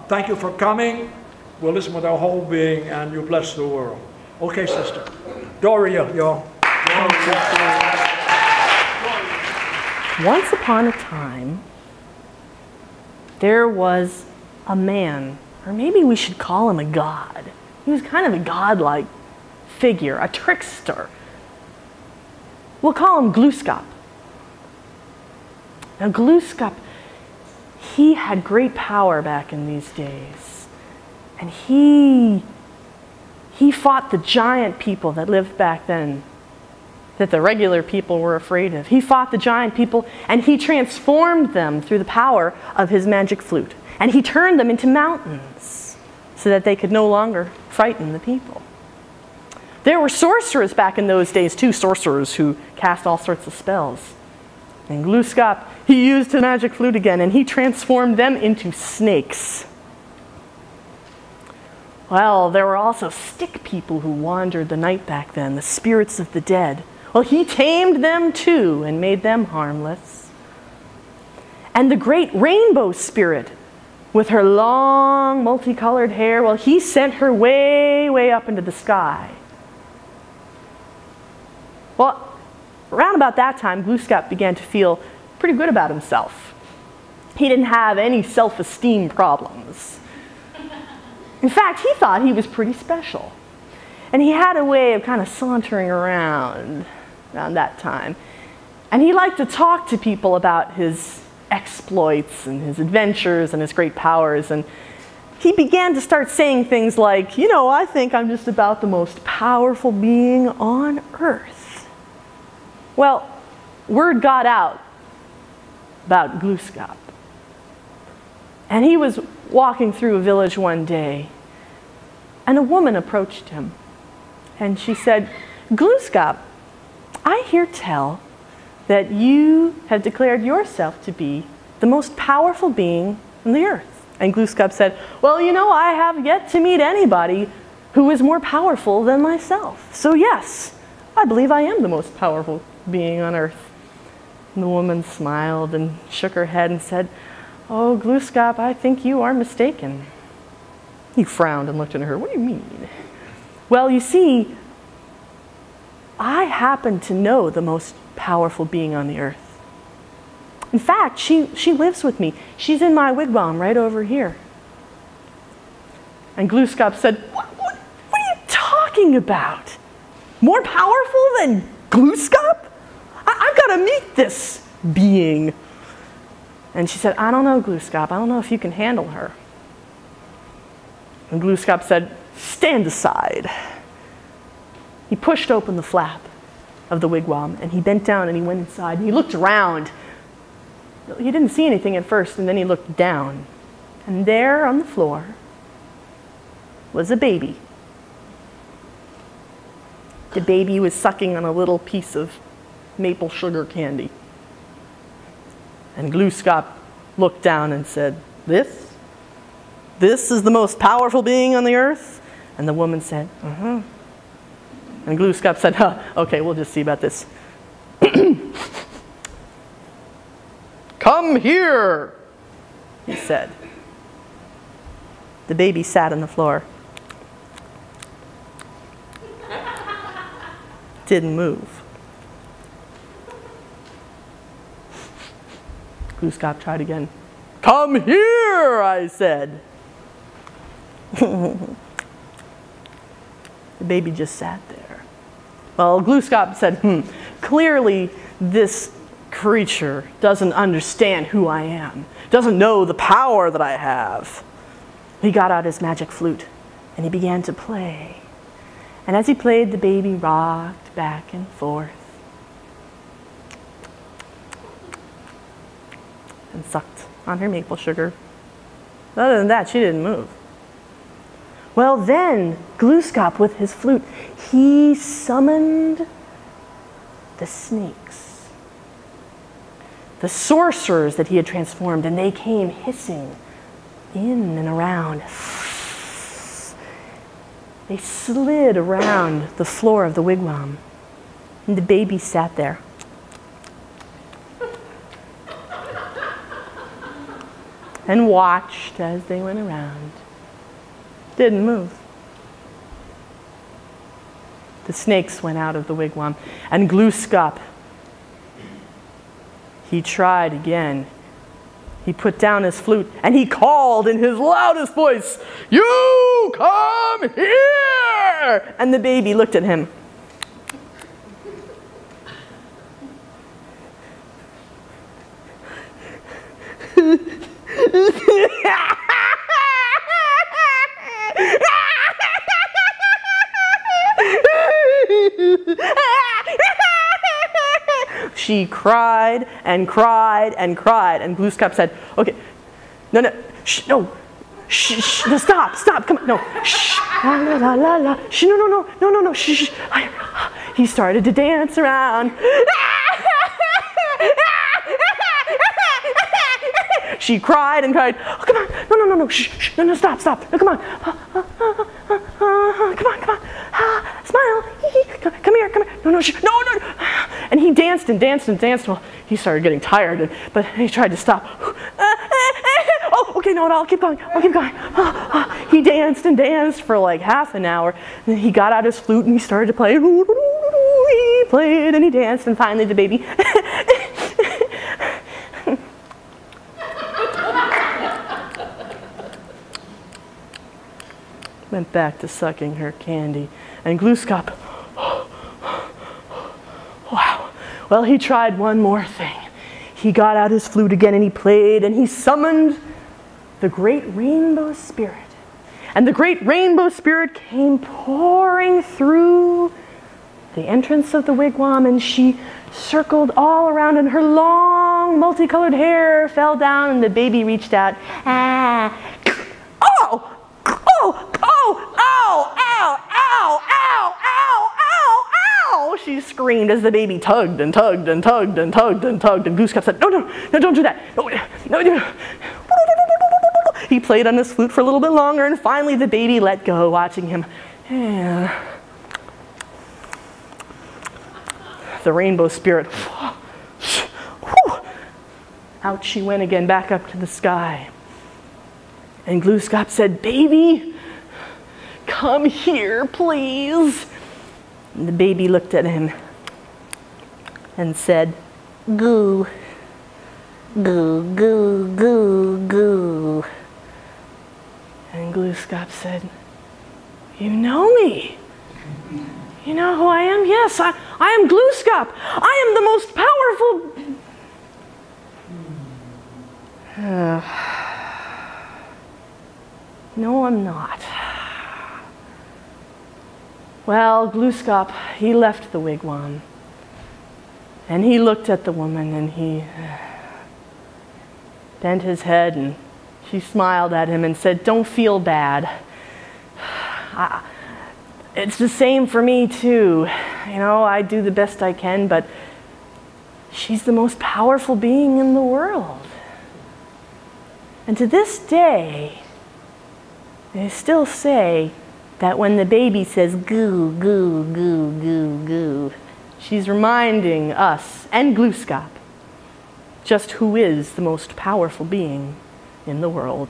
thank you for coming. We'll listen with our whole being, and you bless the world. Okay, sister. Doria, y'all. Once upon a time, there was a man, or maybe we should call him a god. He was kind of a godlike figure, a trickster. We'll call him Glooscap. Now Glooscap, he had great power back in these days. And he fought the giant people that lived back then, that the regular people were afraid of. He fought the giant people, and he transformed them through the power of his magic flute. And he turned them into mountains so that they could no longer frighten the people. There were sorcerers back in those days too, sorcerers who cast all sorts of spells. And Glooscap, he used his magic flute again, and he transformed them into snakes. Well, there were also stick people who wandered the night back then, the spirits of the dead. Well, he tamed them too and made them harmless. And the great rainbow spirit, with her long, multicolored hair, well, he sent her way, way up into the sky. Well, around about that time, Glooscap began to feel pretty good about himself. He didn't have any self-esteem problems. In fact, he thought he was pretty special. And he had a way of kind of sauntering around that time. And he liked to talk to people about his exploits and his adventures and his great powers. And he began to start saying things like, you know, I think I'm just about the most powerful being on earth. Well, word got out about Glooscap. And he was walking through a village one day, and a woman approached him. And she said, Glooscap, I hear tell that you have declared yourself to be the most powerful being on the earth. And Glooscap said, well, you know, I have yet to meet anybody who is more powerful than myself. So yes, I believe I am the most powerful being on earth. And the woman smiled and shook her head and said, oh, Glooscap, I think you are mistaken. He frowned and looked at her. What do you mean? Well, you see, I happen to know the most powerful being on the earth. In fact, she lives with me. She's in my wigwam right over here. And Glooscap said, what are you talking about? More powerful than Glooscap? I've got to meet this being. And she said, I don't know, Glooscap. I don't know if you can handle her. And Glooscap said, stand aside. He pushed open the flap of the wigwam, and he bent down and he went inside, and he looked around. He didn't see anything at first, and then he looked down. And there on the floor was a baby. The baby was sucking on a little piece of maple sugar candy. And Glooscap looked down and said, This is the most powerful being on the earth? And the woman said, uh-huh. And Glooscap said, okay, we'll just see about this. Come here, he said. The baby sat on the floor. Didn't move. Glooscap tried again. Come here, I said. The baby just sat there. Well, Glooscap said, clearly this creature doesn't understand who I am, doesn't know the power that I have. He got out his magic flute and he began to play. And as he played, the baby rocked back and forth and sucked on her maple sugar. Other than that, she didn't move. Well, then, Glooscap, with his flute, he summoned the snakes, the sorcerers that he had transformed, and they came hissing in and around. They slid around the floor of the wigwam, and the baby sat there. and watched as they went around. Didn't move. The snakes went out of the wigwam, and Glooscap, he tried again. He put down his flute and he called in his loudest voice, "You come here!" And the baby looked at him. She cried and cried and cried, and Glooscap said, "Okay, no, stop, come on, no, shh, la, la, la, shh, no, shh." He started to dance around. She cried and cried, "Oh, come on, no, shh, no, stop, no, come on, come on, smile, come here, no, shh, no. And he danced and danced and danced. Well, he started getting tired, but he tried to stop. Oh, okay, no, I'll keep going. He danced and danced for like half an hour. And then he got out his flute and he started to play. He played and he danced, and finally the baby went back to sucking her candy. And Glooscap, wow. Well, he tried one more thing. He got out his flute again and he played and he summoned the great rainbow spirit. And the great rainbow spirit came pouring through the entrance of the wigwam, and she circled all around, and her long multicolored hair fell down, and the baby reached out. Ow! She screamed as the baby tugged and tugged and tugged and tugged and tugged, and Glooscap said, no, don't do that. No. He played on his flute for a little bit longer, and finally the baby let go, watching him. The rainbow spirit, out she went again, back up to the sky. And Glooscap said, "Baby, come here, please." And the baby looked at him and said, "Goo, goo, goo, goo, goo." And Glooscap said, "You know me. You know who I am? Yes, I am Glooscap. I am the most powerful..." No, I'm not. Well, Glooscap, he left the wigwam. And he looked at the woman and he bent his head, and she smiled at him and said, "Don't feel bad. It's the same for me too. You know, I do the best I can, but she's the most powerful being in the world. And to this day, they still say that when the baby says goo, goo, goo, goo, goo, she's reminding us and Glooscap just who is the most powerful being in the world."